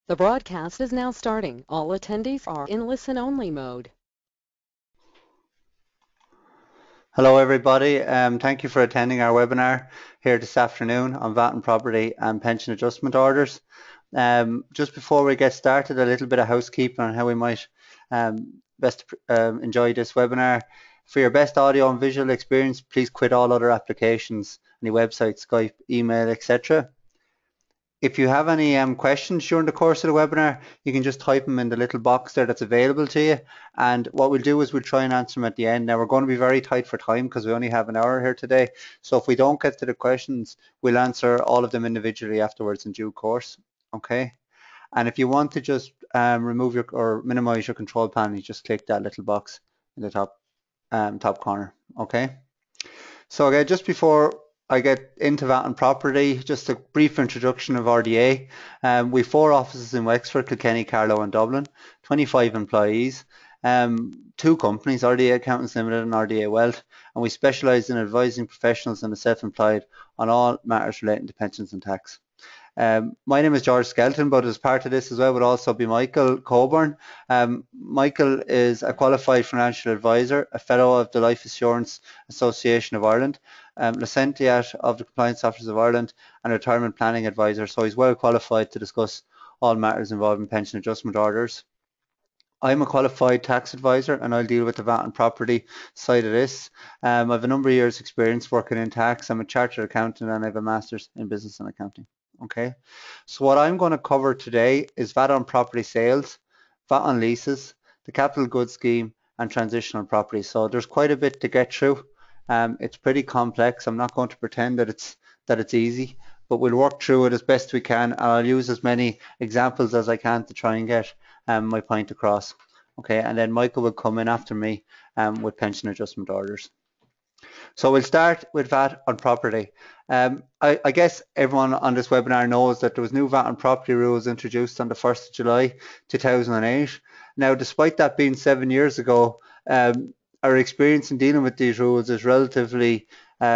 The broadcast is now starting. All attendees are in listen-only mode. Hello everybody, thank you for attending our webinar here this afternoon on VAT and property and pension adjustment orders. Just before we get started, a little bit of housekeeping on how we might best enjoy this webinar. For your best audio and visual experience, please quit all other applications, any website, Skype, email, etc. If you have any questions during the course of the webinar, you can just type them in the little box there that's available to you. And what we'll do is we'll try and answer them at the end. Now, we're going to be very tight for time because we only have an hour here today. So if we don't get to the questions, we'll answer all of them individually afterwards in due course. Okay. And if you want to just remove your or minimize your control panel, you just click that little box in the top corner. Okay. So again, just before I get into VAT and property, just a brief introduction of RDA. We have 4 offices in Wexford, Kilkenny, Carlow and Dublin, 25 employees, 2 companies, RDA Accountants Limited and RDA Wealth, and we specialise in advising professionals and the self-employed on all matters relating to pensions and tax. My name is George Skelton, but as part of this as well would also be Michael Coburn. Michael is a qualified financial advisor, a fellow of the Life Assurance Association of Ireland, licentiate of the Compliance Officers of Ireland, and a retirement planning advisor, so he's well qualified to discuss all matters involving pension adjustment orders. I'm a qualified tax advisor and I'll deal with the VAT and property side of this. I have a number of years experience working in tax. I'm a chartered accountant and I have a master's in business and accounting. Okay, so what I'm going to cover today is VAT on property sales, VAT on leases, the capital goods scheme and transitional property. So there's quite a bit to get through. It's pretty complex. I'm not going to pretend that it's easy, but we'll work through it as best we can, and I'll use as many examples as I can to try and get my point across. Okay, and then Michael will come in after me with pension adjustment orders. So we'll start with VAT on property. I guess everyone on this webinar knows that there was new VAT on property rules introduced on the 1st of July 2008. Now, despite that being 7 years ago, our experience in dealing with these rules is relatively, we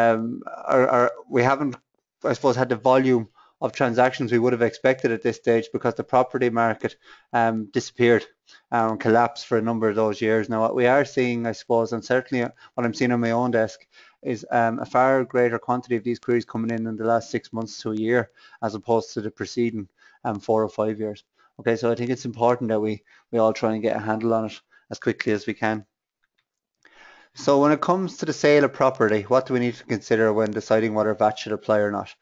haven't, I suppose, had the volume of transactions we would have expected at this stage because the property market disappeared and collapsed for a number of those years. Now, what we are seeing, I suppose, and certainly what I'm seeing on my own desk, is a far greater quantity of these queries coming in the last 6 months to a year, as opposed to the preceding 4 or 5 years. Okay, so I think it's important that we all try and get a handle on it as quickly as we can. So when it comes to the sale of property, what do we need to consider when deciding whether VAT should apply or not?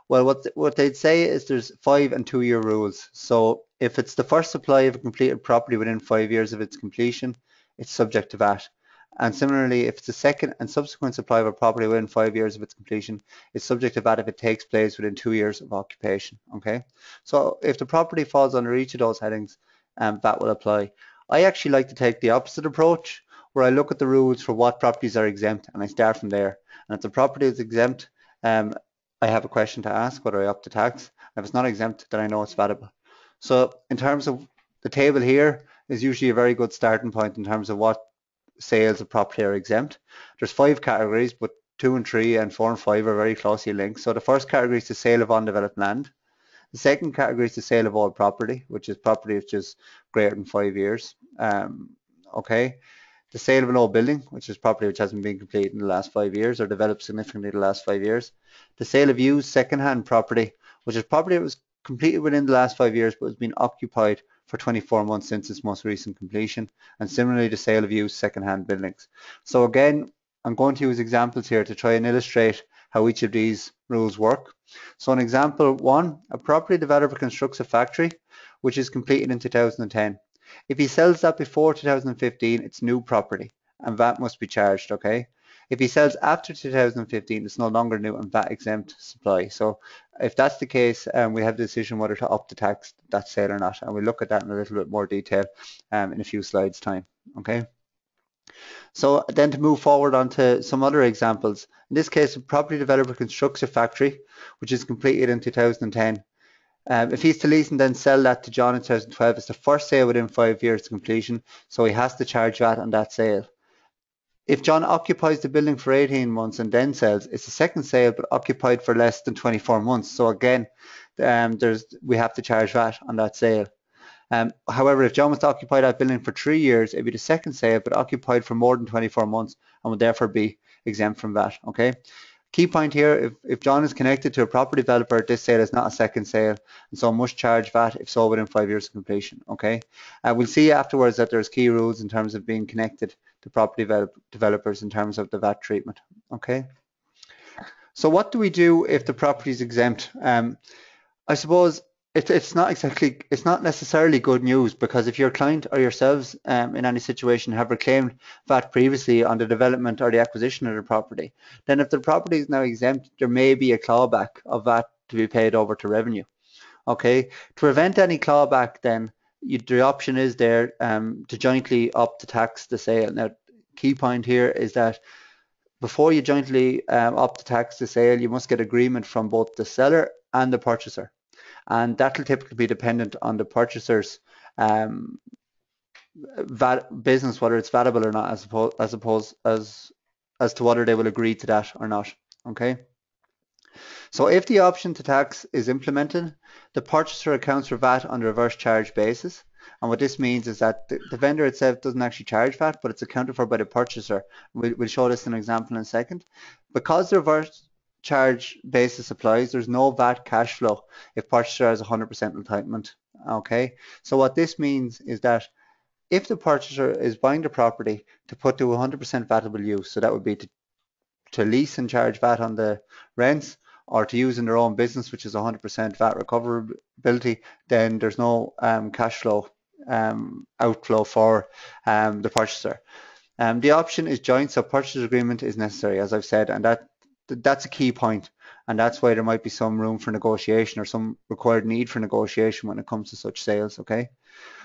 Well, what they'd say is there's 5 and 2 year rules. So if it's the first supply of a completed property within 5 years of its completion, it's subject to VAT. And similarly, if it's the second and subsequent supply of a property within 5 years of its completion, it's subject to VAT if it takes place within 2 years of occupation. Okay, so if the property falls under each of those headings, VAT will apply. I actually like to take the opposite approach, where I look at the rules for what properties are exempt and I start from there. And if the property is exempt, I have a question to ask whether I opt to tax. If it's not exempt, then I know it's vatable. So in terms of the table here is usually a very good starting point in terms of what sales of property are exempt. There's 5 categories, but 2 and 3 and 4 and 5 are very closely linked. So the first category is the sale of undeveloped land. The second category is the sale of all property, which is property which is greater than 5 years. Okay. The sale of an old building, which is property which hasn't been completed in the last 5 years or developed significantly in the last 5 years. The sale of used second-hand property, which is property that was completed within the last 5 years but has been occupied for 24 months since its most recent completion. And similarly, the sale of used second-hand buildings. So again, I'm going to use examples here to try and illustrate how each of these rules work. So in example 1, a property developer constructs a factory which is completed in 2010. If he sells that before 2015, it's new property and VAT must be charged, okay? If he sells after 2015, it's no longer new and VAT exempt supply. So if that's the case, we have the decision whether to opt to tax that sale or not. And we'll look at that in a little bit more detail in a few slides time, okay? So then to move forward onto some other examples. In this case, a property developer constructs a factory which is completed in 2010. If he's to lease and then sell that to John in 2012, it's the first sale within 5 years to completion, so he has to charge VAT on that sale. If John occupies the building for 18 months and then sells, it's the second sale but occupied for less than 24 months. So again, we have to charge VAT on that sale. However, if John was to occupy that building for 3 years, it'd be the second sale, but occupied for more than 24 months and would therefore be exempt from VAT. Okay. Key point here, if John is connected to a property developer, this sale is not a second sale, and so must charge VAT if sold within 5 years of completion. Okay. We'll see afterwards that there's key rules in terms of being connected to property developers in terms of the VAT treatment. Okay. So what do we do if the property is exempt? I suppose it's not necessarily good news, because if your client or yourselves in any situation have reclaimed VAT previously on the development or the acquisition of the property, then if the property is now exempt, there may be a clawback of VAT to be paid over to revenue. Okay, to prevent any clawback, then the option is there to jointly opt to tax the sale. Now, key point here is that before you jointly opt to tax the sale, you must get agreement from both the seller and the purchaser, and that will typically be dependent on the purchaser's business, whether it's vatable or not, as to whether they will agree to that or not. Okay. So if the option to tax is implemented, the purchaser accounts for VAT on the reverse charge basis. And what this means is that the vendor itself doesn't actually charge VAT, but it's accounted for by the purchaser. We'll show this in an example in a second. Because the reverse charge basis applies, there's no VAT cash flow if purchaser has 100% entitlement. Okay, so what this means is that if the purchaser is buying the property to put to 100% vatable use, so that would be to lease and charge VAT on the rents, or to use in their own business, which is 100% VAT recoverability, then there's no cash flow outflow for the purchaser. The option is joint, so purchase agreement is necessary, as I've said, and that's a key point, and that's why there might be some room for negotiation or some required need for negotiation when it comes to such sales. Okay,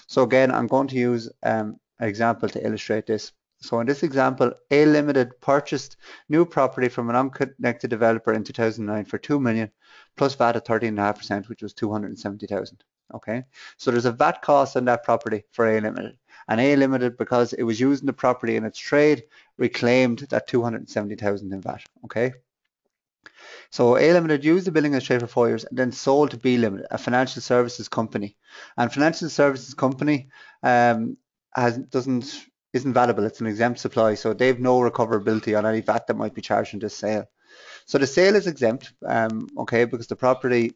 so again, I'm going to use an example to illustrate this. So in this example, A Limited purchased new property from an unconnected developer in 2009 for 2 million plus VAT at 13.5%, which was 270,000. Okay, so there's a VAT cost on that property for A Limited, and A Limited, because it was using the property in its trade, reclaimed that 270,000 in VAT. Okay, so A Limited used the building in its trade for 4 years and then sold to B Limited, a financial services company, and financial services company isn't vatable. It's an exempt supply, so they've no recoverability on any VAT that might be charged in this sale. So the sale is exempt, okay, because the property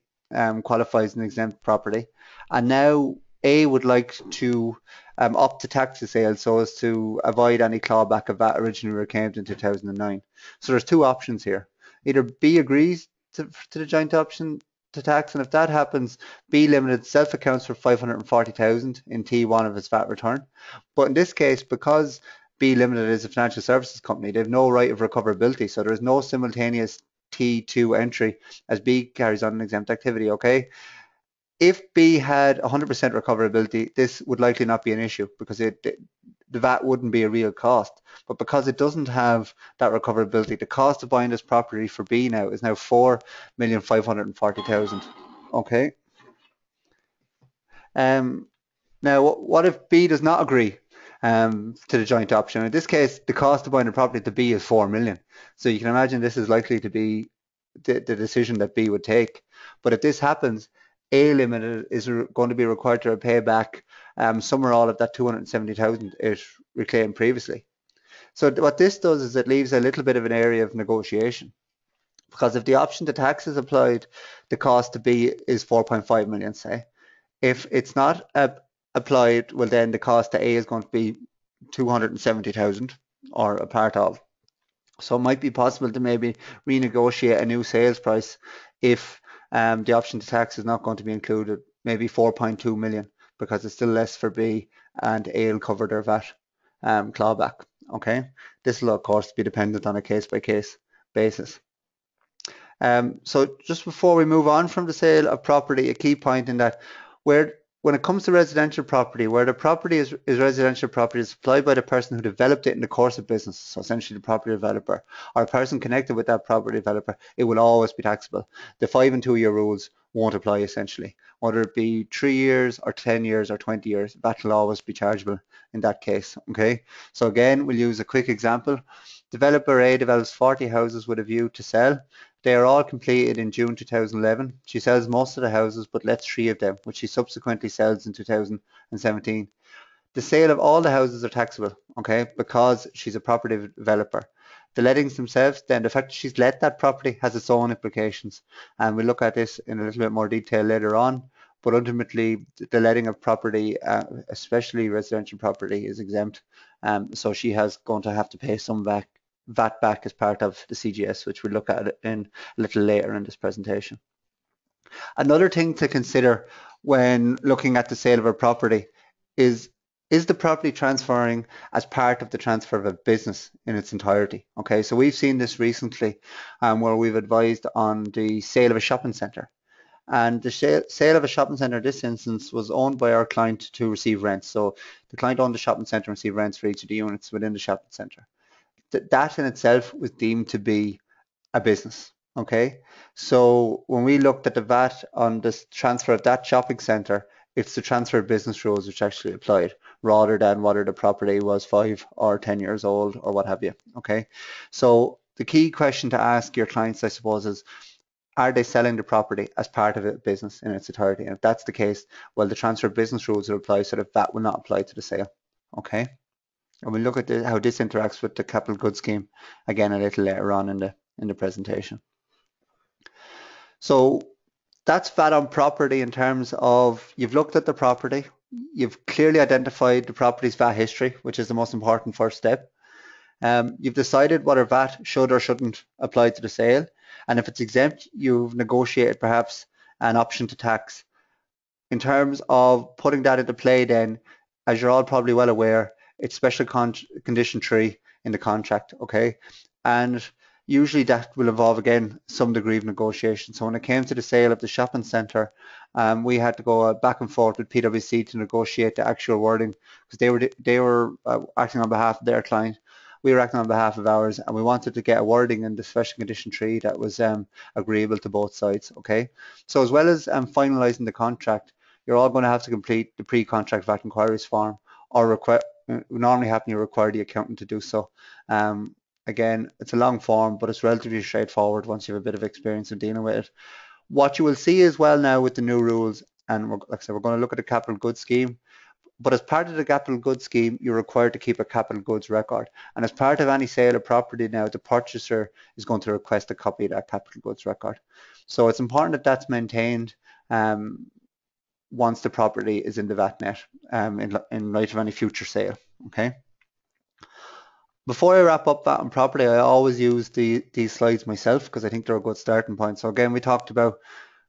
qualifies as an exempt property, and now A would like to opt to tax the sale so as to avoid any clawback of VAT originally reclaimed in 2009. So there's two options here. Either B agrees to the joint option to tax, and if that happens, B Limited self accounts for 540,000 in T1 of its VAT return. But in this case, because B Limited is a financial services company, they have no right of recoverability, so there is no simultaneous T2 entry as B carries on an exempt activity. Okay, if B had 100% recoverability, this would likely not be an issue, because the VAT wouldn't be a real cost. But because it doesn't have that recoverability, the cost of buying this property for B now is now 4,540,000. Okay. Now, what if B does not agree to the joint option? In this case, the cost of buying the property to B is 4 million. So you can imagine this is likely to be the decision that B would take. But if this happens, A Limited is going to be required to pay back some or all of that 270,000 it reclaimed previously. So what this does is it leaves a little bit of an area of negotiation, because if the option to tax is applied, the cost to B is 4.5 million, say. If it's not applied, well, then the cost to A is going to be 270,000, or a part of. So it might be possible to maybe renegotiate a new sales price if the option to tax is not going to be included, maybe 4.2 million, because it's still less for B, and A will cover their VAT clawback. Okay, this will of course be dependent on a case-by-case basis. So just before we move on from the sale of property, a key point in that, when it comes to residential property, where the property is residential property is supplied by the person who developed it in the course of business, so essentially the property developer or a person connected with that property developer, it will always be taxable. The 5 and 2 year rules won't apply essentially. Whether it be 3 years or 10 years or 20 years, that will always be chargeable in that case. Okay, so again, we'll use a quick example. Developer A develops 40 houses with a view to sell. They are all completed in June 2011. She sells most of the houses, but lets 3 of them, which she subsequently sells in 2017. The sale of all the houses are taxable, okay, because she's a property developer. The lettings themselves, then the fact that she's let that property has its own implications. And we'll look at this in a little bit more detail later on. But ultimately, the letting of property, especially residential property, is exempt. So she has going to have to pay some VAT back as part of the CGS, which we'll look at in a little later in this presentation. Another thing to consider when looking at the sale of a property is is the property transferring as part of the transfer of a business in its entirety? Okay, so we've seen this recently where we've advised on the sale of a shopping centre. And the sale of a shopping centre in this instance was owned by our client to receive rents. So the client owned the shopping centre and received rents for each of the units within the shopping centre. That in itself was deemed to be a business. Okay, so when we looked at the VAT on this transfer of that shopping centre, it's the transfer of business rules which actually applied rather than whether the property was 5 or 10 years old or what have you. Okay, so the key question to ask your clients, I suppose, is are they selling the property as part of a business in its entirety? And if that's the case, well, the transfer of business rules will apply so that VAT will not apply to the sale. Okay, and we'll look at how this interacts with the capital goods scheme again a little later on in the presentation. So that's VAT on property in terms of you've looked at the property, you've clearly identified the property's VAT history, which is the most important first step. You've decided whether VAT should or shouldn't apply to the sale. And if it's exempt, you've negotiated perhaps an option to tax. In terms of putting that into play then, as you're all probably well aware, it's special condition 3 in the contract, okay? And usually that will involve, again, some degree of negotiation. So when it came to the sale of the shopping centre, we had to go back and forth with PwC to negotiate the actual wording because they were acting on behalf of their client. We were acting on behalf of ours, and we wanted to get a wording in the special condition 3 that was agreeable to both sides, okay? So as well as finalising the contract, you're all going to have to complete the pre-contract VAT inquiries form, or normally happen you require the accountant to do so. Again, it's a long form, but it's relatively straightforward once you have a bit of experience in dealing with it. What you will see as well now with the new rules, and like I said, we're going to look at the capital goods scheme, but as part of the capital goods scheme, you're required to keep a capital goods record. And as part of any sale of property now, the purchaser is going to request a copy of that capital goods record. So it's important that that's maintained once the property is in the VAT net in light of any future sale, okay? Before I wrap up VAT on property, I always use these slides myself because I think they're a good starting point. So again, we talked about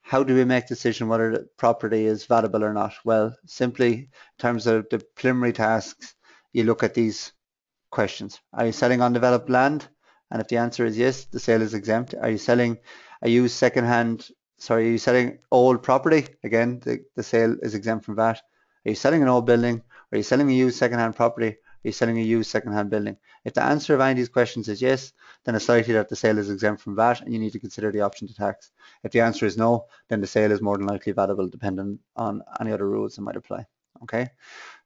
how do we make a decision whether the property is valuable or not? Well, simply in terms of the preliminary tasks, you look at these questions. Are you selling undeveloped land? And if the answer is yes, the sale is exempt. Are you selling a used second-hand, sorry, are you selling old property? Again, the sale is exempt from VAT. Are you selling an old building? Are you selling a used second-hand property? Are you selling a used second-hand building? If the answer of any of these questions is yes, then it's likely that the sale is exempt from VAT and you need to consider the option to tax. If the answer is no, then the sale is more than likely vatable depending on any other rules that might apply. Okay,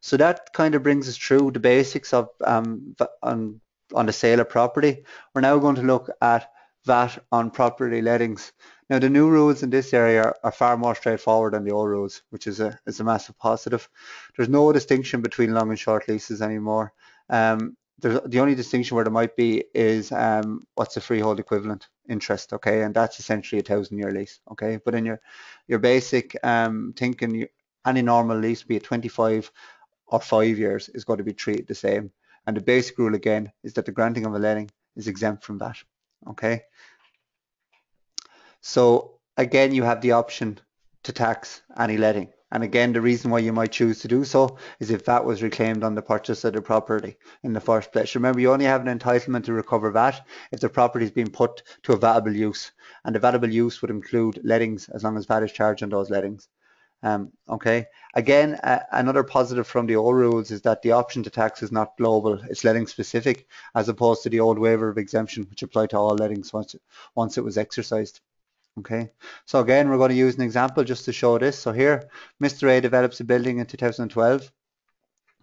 so that kind of brings us through the basics of on the sale of property. We're now going to look at VAT on property lettings. Now the new rules in this area are far more straightforward than the old rules, which is a massive positive. There's no distinction between long and short leases anymore. The only distinction where there might be is what's the freehold equivalent interest, okay, and that's essentially a 1,000-year lease, okay. But in your basic thinking, any normal lease, be it 25 or 5 years, is going to be treated the same. And the basic rule again is that the granting of a letting is exempt from that, okay. So again, you have the option to tax any letting. And again, the reason why you might choose to do so is if VAT was reclaimed on the purchase of the property in the first place. Remember, you only have an entitlement to recover VAT if the property is being put to a vatable use. And the vatable use would include lettings as long as VAT is charged on those lettings. Okay. Again, another positive from the old rules is that the option to tax is not global. It's letting specific as opposed to the old waiver of exemption, which applied to all lettings once it was exercised. Okay, so again, we're going to use an example just to show this. So here, Mr. A develops a building in 2012.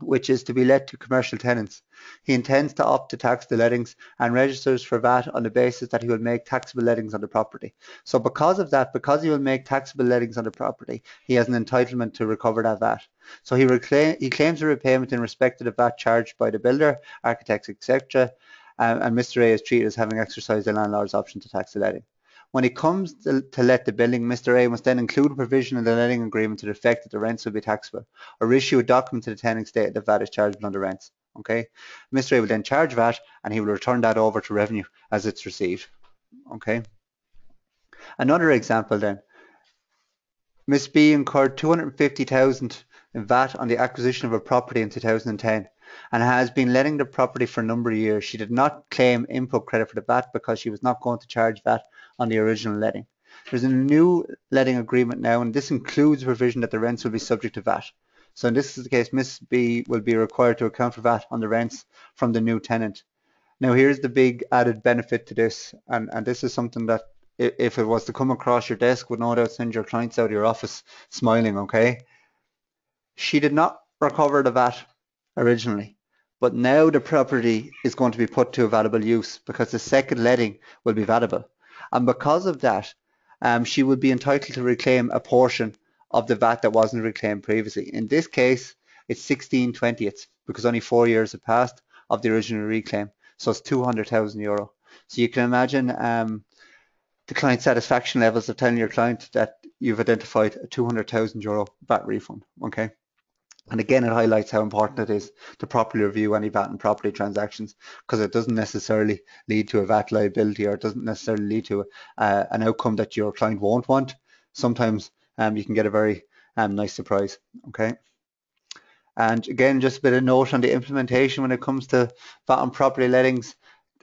which is to be let to commercial tenants. He intends to opt to tax the lettings and registers for VAT on the basis that he will make taxable lettings on the property. So because of that, because he will make taxable lettings on the property, he has an entitlement to recover that VAT. So he claims a repayment in respect of the VAT charged by the builder, architects, etc. And Mr. A is treated as having exercised the landlord's option to tax the letting. When it comes to let the building, Mr. A must then include a provision in the letting agreement to the effect that the rents will be taxable, or issue a document to the tenant stating that VAT is chargeable on the rents. Okay, Mr. A will then charge VAT and he will return that over to revenue as it's received. Okay, another example then. Miss B incurred 250,000 in VAT on the acquisition of a property in 2010 and has been letting the property for a number of years. She did not claim input credit for the VAT because she was not going to charge VAT on the original letting. There's a new letting agreement now, and this includes a provision that the rents will be subject to VAT. So in this is the case, Miss B will be required to account for VAT on the rents from the new tenant. Now here's the big added benefit to this, and this is something that if it was to come across your desk would no doubt send your clients out of your office smiling, okay? She did not recover the VAT originally, but now the property is going to be put to a valuable use because the second letting will be valuable. And because of that, she would be entitled to reclaim a portion of the VAT that wasn't reclaimed previously. In this case, it's 16/20 because only 4 years have passed of the original reclaim. So it's €200,000. So you can imagine the client satisfaction levels of telling your client that you've identified a €200,000 VAT refund. Okay. And again, it highlights how important it is to properly review any VAT and property transactions because it doesn't necessarily lead to a VAT liability or it doesn't necessarily lead to an outcome that your client won't want. Sometimes you can get a very nice surprise. Okay. And again, just a bit of note on the implementation when it comes to VAT on property lettings.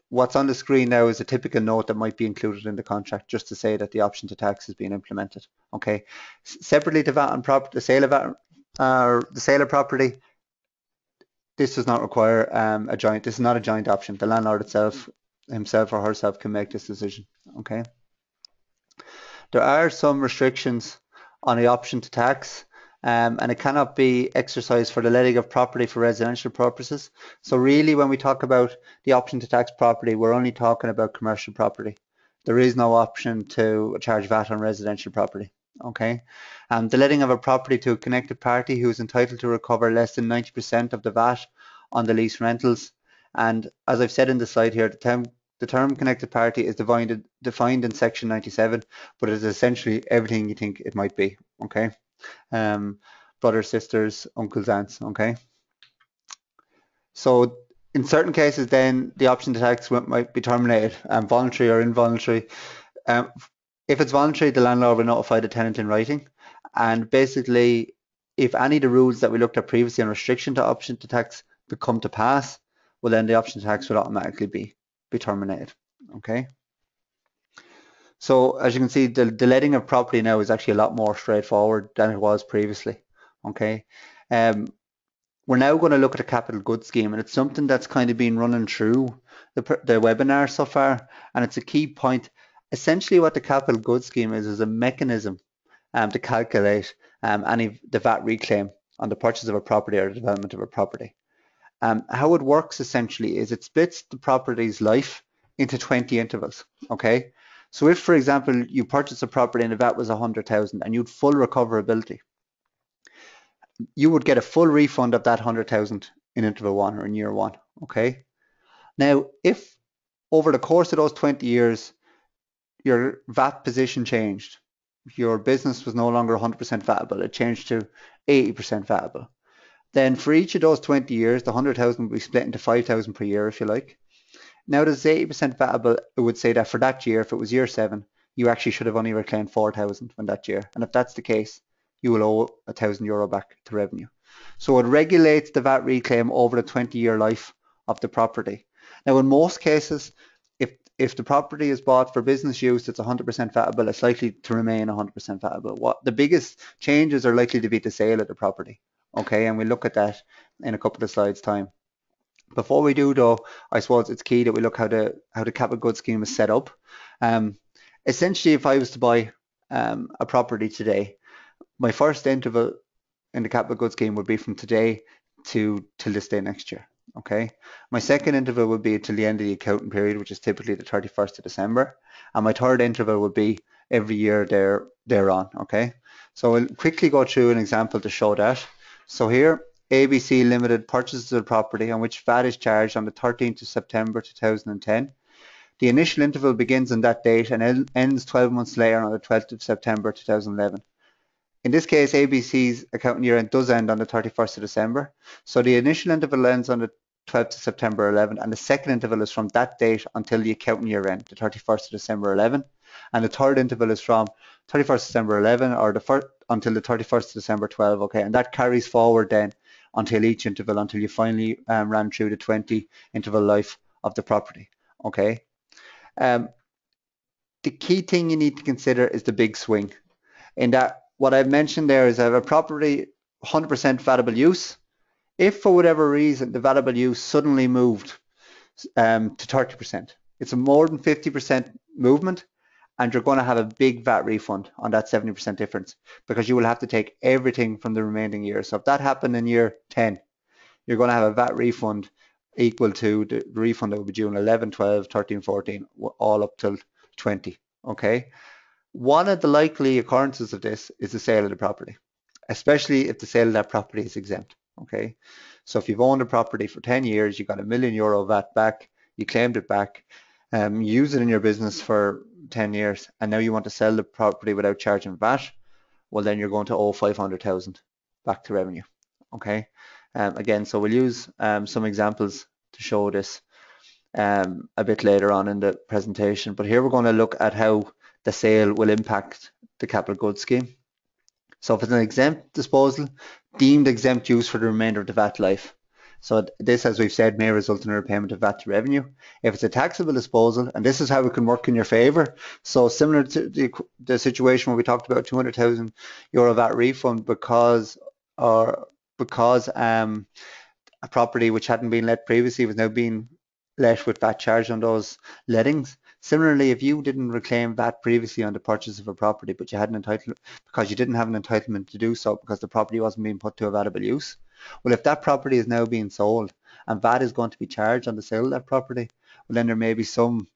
What's on the screen now is a typical note that might be included in the contract just to say that the option to tax is being implemented. Okay. Separately to VAT on property, the sale of property, this does not require this is not a joint option. The landlord himself or herself can make this decision. Okay. There are some restrictions on the option to tax, and it cannot be exercised for the letting of property for residential purposes. So really, when we talk about the option to tax property, we're only talking about commercial property. There is no option to charge VAT on residential property. Okay, the letting of a property to a connected party who is entitled to recover less than 90% of the VAT on the lease rentals. And as I've said in the slide here, the term connected party is defined in section 97, but it is essentially everything you think it might be. Okay, brothers, sisters, uncles, aunts. Okay, so in certain cases, then the option to tax might be terminated, voluntary or involuntary. Um, if it's voluntary, the landlord will notify the tenant in writing. And basically, if any of the rules that we looked at previously on restriction to option to tax come to pass, well then the option to tax will automatically be terminated. Okay. So as you can see, the letting of property now is actually a lot more straightforward than it was previously. Okay. We're now going to look at a capital goods scheme, and it's something that's kind of been running through the webinar so far, and it's a key point. Essentially what the capital goods scheme is a mechanism to calculate the VAT reclaim on the purchase of a property or the development of a property. How it works essentially is it splits the property's life into 20 intervals. Okay, so if, for example, you purchase a property and the VAT was 100,000 and you'd full recoverability, you would get a full refund of that 100,000 in interval one or in year one. Okay, now if over the course of those 20 years your VAT position changed, your business was no longer 100% vatable, it changed to 80% vatable, then for each of those 20 years, the 100,000 will be split into 5,000 per year, if you like. Now, there's 80% vatable, it would say that for that year, if it was year 7, you actually should have only reclaimed 4,000 from that year. And if that's the case, you will owe €1,000 back to revenue. So it regulates the VAT reclaim over the 20-year life of the property. Now, in most cases, if the property is bought for business use, it's 100% vatable, it's likely to remain 100% vatable. What the biggest changes are likely to be the sale of the property. Okay, and we'll look at that in a couple of slides' time. Before we do, though, I suppose it's key that we look how the capital goods scheme is set up. Essentially, if I was to buy a property today, my first interval in the capital goods scheme would be from today till this day next year. Okay. My second interval would be till the end of the accounting period, which is typically the 31st of December. And my third interval would be every year thereon. Okay. So we'll quickly go through an example to show that. So here, ABC Limited purchases a property on which VAT is charged on the 13th of September 2010. The initial interval begins on that date and ends 12 months later on the 12th of September 2011. In this case, ABC's accounting year end does end on the 31st of December. So the initial interval ends on the 12th of September 11, and the second interval is from that date until the accounting year end, the 31st of December 11. And the third interval is from 31st December 11 or the first until the 31st of December 12. Okay, and that carries forward then until each interval, until you finally ran through the 20 interval life of the property. Okay. The key thing you need to consider is the big swing. In that, what I've mentioned there is I have a property 100% valuable use. If for whatever reason the valuable use suddenly moved to 30%, it's a more than 50% movement, and you're going to have a big VAT refund on that 70% difference because you will have to take everything from the remaining year. So if that happened in year 10, you're going to have a VAT refund equal to the refund that will be due in 11, 12, 13, 14, all up till 20. Okay. One of the likely occurrences of this is the sale of the property, especially if the sale of that property is exempt. Okay. So if you've owned a property for 10 years, you got €1 million VAT back, you claimed it back, use it in your business for 10 years, and now you want to sell the property without charging VAT, well, then you're going to owe 500,000 back to revenue. Okay. Again, so we'll use some examples to show this a bit later on in the presentation. But here we're going to look at how the sale will impact the capital goods scheme. So if it's an exempt disposal, deemed exempt use for the remainder of the VAT life. So this, as we've said, may result in a repayment of VAT to revenue. If it's a taxable disposal, and this is how it can work in your favour. So similar to the situation where we talked about €200,000 VAT refund because a property which hadn't been let previously was now being let with VAT charged on those lettings. Similarly, if you didn't reclaim VAT previously on the purchase of a property, but you had an entitlement because you didn't have an entitlement to do so because the property wasn't being put to a valuable use, well, if that property is now being sold and VAT is going to be charged on the sale of that property, well, then there may be some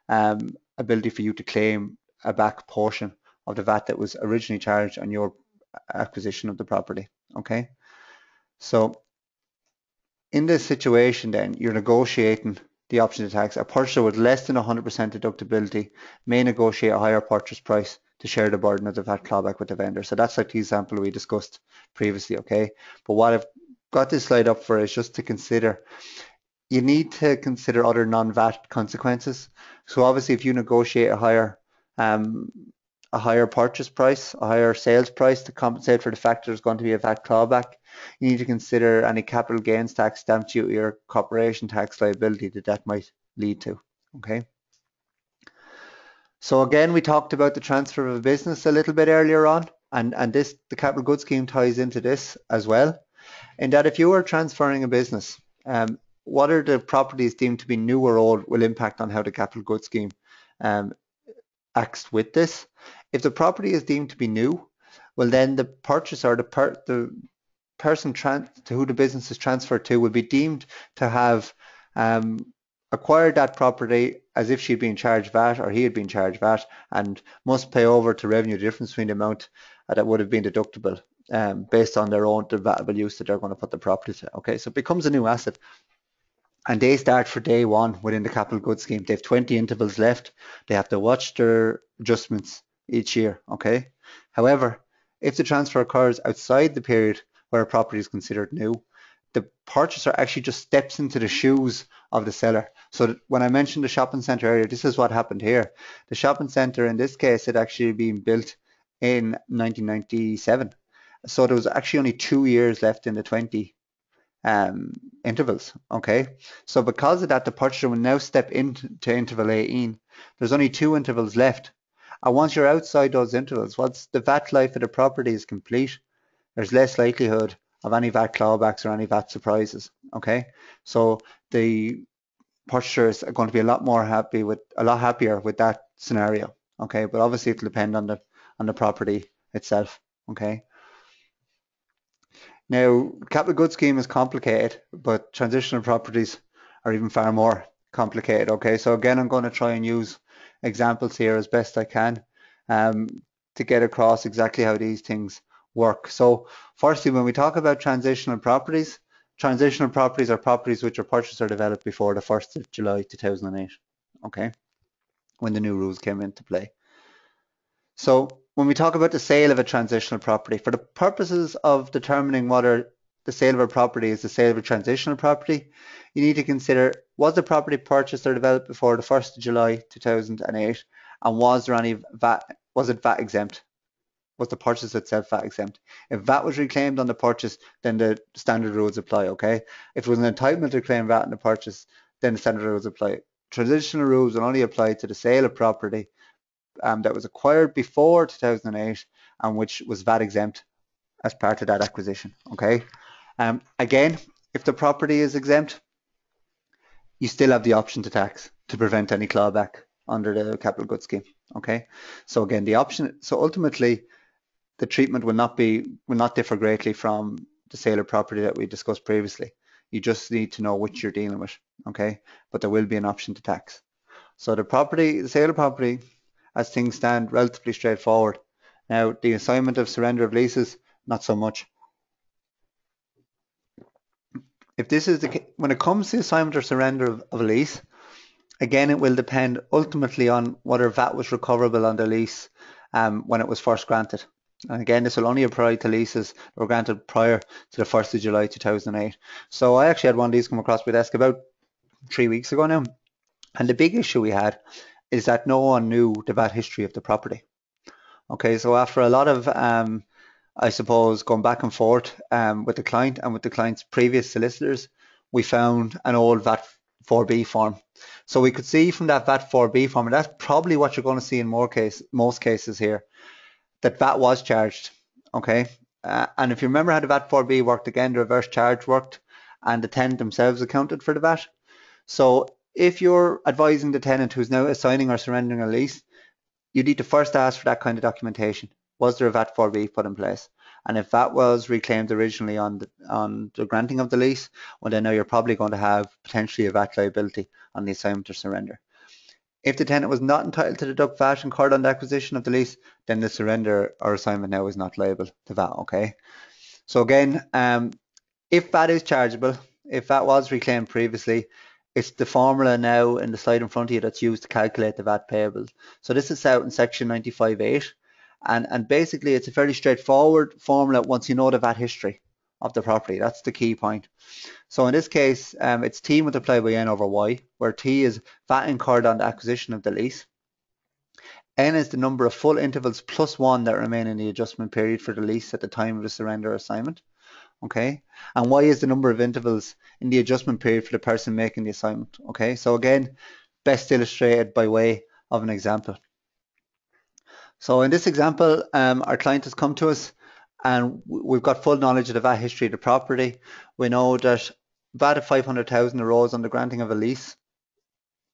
ability for you to claim a back portion of the VAT that was originally charged on your acquisition of the property. Okay, so in this situation, then you're negotiating the option to tax. A purchaser with less than 100% deductibility may negotiate a higher purchase price to share the burden of the VAT clawback with the vendor. So that's like the example we discussed previously, okay? But what I've got this slide up for is just to consider, you need to consider other non-VAT consequences. So obviously if you negotiate a higher purchase price, a higher sales price to compensate for the fact there's going to be a VAT clawback, you need to consider any capital gains tax, stamp duty, or corporation tax liability that might lead to. Okay. So again, we talked about the transfer of a business a little bit earlier on, and the capital goods scheme ties into this as well. In that if you are transferring a business, what are the properties deemed to be new or old will impact on how the capital goods scheme acts with this. If the property is deemed to be new, well then the purchaser, the person to who the business is transferred to will be deemed to have acquired that property as if she'd been charged VAT or he had been charged VAT and must pay over to revenue the difference between the amount that would have been deductible based on their own debatable use that they're going to put the property to. Okay, so it becomes a new asset. And they start for day one within the capital goods scheme. They have 20 intervals left. They have to watch their adjustments each year, okay? However, if the transfer occurs outside the period where a property is considered new, the purchaser actually just steps into the shoes of the seller. So when I mentioned the shopping centre earlier, this is what happened here. The shopping centre in this case had actually been built in 1997. So there was actually only 2 years left in the 20 intervals. Okay, so because of that, the purchaser will now step into interval 18. There's only 2 intervals left, and once you're outside those intervals, once the VAT life of the property is complete, there's less likelihood of any VAT clawbacks or any VAT surprises. Okay, so the purchaser is going to be a lot happier with that scenario. Okay, but obviously it'll depend on the property itself. Okay. Now, capital goods scheme is complicated, but transitional properties are even far more complicated. Okay, so again, I'm going to try and use examples here as best I can um, to get across exactly how these things work. So, firstly, when we talk about transitional properties are properties which are purchased or developed before the 1st of July 2008. Okay, when the new rules came into play. So when we talk about the sale of a transitional property, for the purposes of determining whether the sale of a property is the sale of a transitional property, you need to consider, was the property purchased or developed before the 1st of July 2008, and was there any VAT, was it VAT exempt? Was the purchase itself VAT exempt? If VAT was reclaimed on the purchase, then the standard rules apply, okay? If it was an entitlement to claim VAT on the purchase, then the standard rules apply. Transitional rules will only apply to the sale of property that was acquired before 2008 and which was VAT exempt as part of that acquisition. Okay. Again, if the property is exempt, you still have the option to tax to prevent any clawback under the capital goods scheme. Okay. So again, the option. So ultimately, the treatment will not differ greatly from the sale of property that we discussed previously. You just need to know which you're dealing with. Okay. But there will be an option to tax. So the sale of property, as things stand, relatively straightforward. Now, the assignment of surrender of leases, not so much. If this is when it comes to assignment or surrender of a lease, again, it will depend ultimately on whether VAT was recoverable on the lease when it was first granted. And again, this will only apply to leases that were granted prior to the 1st of July 2008. So I actually had one of these come across my desk about 3 weeks ago now. And the big issue we had is that no one knew the VAT history of the property. Okay, so after a lot of, I suppose, going back and forth with the client and with the client's previous solicitors, we found an old VAT 4B form. So we could see from that VAT 4B form, and that's probably what you're going to see in most cases here, that VAT was charged. Okay, and if you remember how the VAT 4B worked, again, the reverse charge worked, and the tenant themselves accounted for the VAT. So if you're advising the tenant who's now assigning or surrendering a lease, you need to first ask for that kind of documentation. Was there a VAT 4B put in place? And if that was reclaimed originally on the granting of the lease, well then now you're probably going to have potentially a VAT liability on the assignment or surrender. If the tenant was not entitled to deduct VAT incurred on the acquisition of the lease, then the surrender or assignment now is not liable to VAT, okay? So again, if VAT is chargeable, if VAT was reclaimed previously, it's the formula now in the slide in front of you that's used to calculate the VAT payable. So this is out in section 95.8, and basically it's a fairly straightforward formula once you know the VAT history of the property. That's the key point. So in this case, it's T multiplied by N over Y, where T is VAT incurred on the acquisition of the lease. N is the number of full intervals plus one that remain in the adjustment period for the lease at the time of the surrender or assignment. Okay, and Y is the number of intervals in the adjustment period for the person making the assignment. Okay, so again, best illustrated by way of an example. So in this example, our client has come to us and we've got full knowledge of the VAT history of the property. We know that VAT of 500,000 arose on the granting of a lease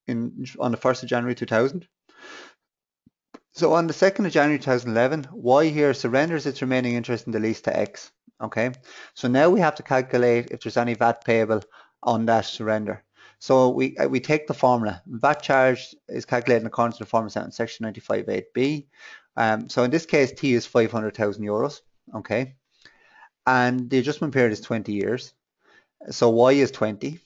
on the 1st of January 2000. So on the 2nd of January 2011, Y here surrenders its remaining interest in the lease to X. Okay, so now we have to calculate if there's any VAT payable on that surrender. So we take the formula. VAT charge is calculated in accordance with the formula set in section 95.8b. So in this case, T is 500,000 euros. Okay, and the adjustment period is 20 years. So Y is 20.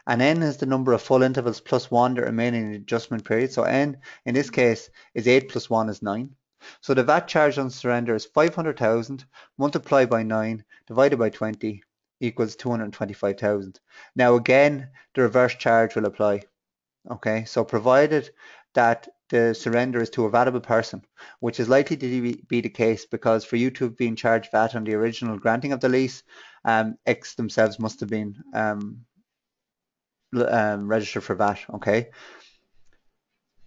And N is the number of full intervals plus one that remain in the adjustment period. So N, in this case, is 8 plus 1 is 9. So the VAT charge on surrender is 500,000 multiplied by 9 divided by 20 equals 225,000. Now again, the reverse charge will apply. Okay, so provided that the surrender is to a VATable person, which is likely to be the case because for you to have been charged VAT on the original granting of the lease, X themselves must have been registered for VAT, okay?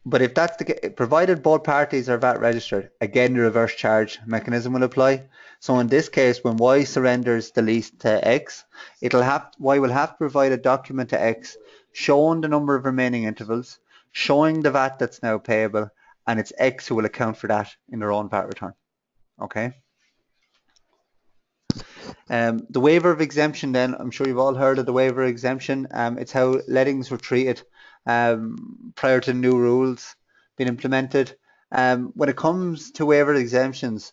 But if that's the case, provided both parties are VAT registered, again the reverse charge mechanism will apply. So in this case, when Y surrenders the lease to X, Y will have to provide a document to X showing the number of remaining intervals, showing the VAT that's now payable, and it's X who will account for that in their own VAT return. Okay. The waiver of exemption then, I'm sure you've all heard of the waiver of exemption. It's how lettings were treated prior to new rules being implemented. When it comes to waiver exemptions,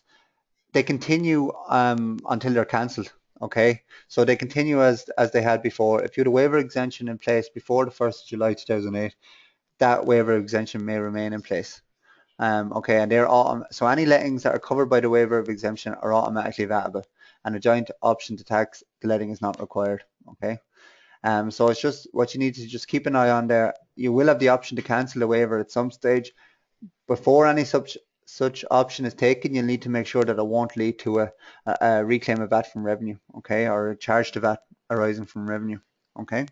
they continue until they're cancelled. Okay, so they continue as they had before. If you had a waiver exemption in place before the 1st of July 2008, that waiver exemption may remain in place. Okay, and they're all so any lettings that are covered by the waiver of exemption are automatically vatable, and a joint option to tax the letting is not required. Okay, so it's just what you need to just keep an eye on there. You will have the option to cancel the waiver at some stage. Before any such option is taken, you'll need to make sure that it won't lead to a reclaim of VAT from revenue, okay, or a charge to VAT arising from revenue, okay.